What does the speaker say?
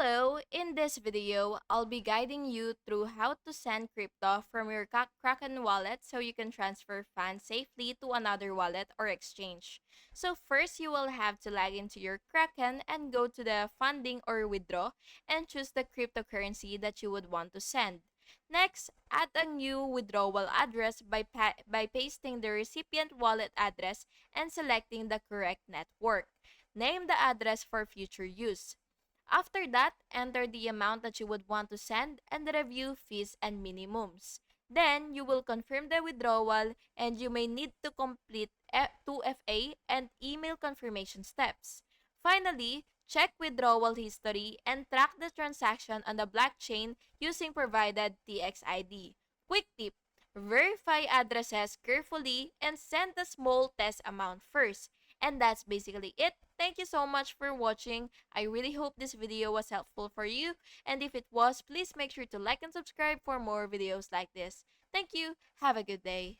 Hello, in this video, I'll be guiding you through how to send crypto from your Kraken wallet so you can transfer funds safely to another wallet or exchange. So first, you will have to log into your Kraken and go to the funding or withdraw and choose the cryptocurrency that you would want to send. Next, add a new withdrawal address by pasting the recipient wallet address and selecting the correct network. Name the address for future use. After that, enter the amount that you would want to send and review fees and minimums. Then, you will confirm the withdrawal and you may need to complete 2FA and email confirmation steps. Finally, check withdrawal history and track the transaction on the blockchain using provided TXID. Quick tip: verify addresses carefully and send a small test amount first. And that's basically it. Thank you so much for watching. I really hope this video was helpful for you. And if it was, please make sure to like and subscribe for more videos like this. Thank you. Have a good day.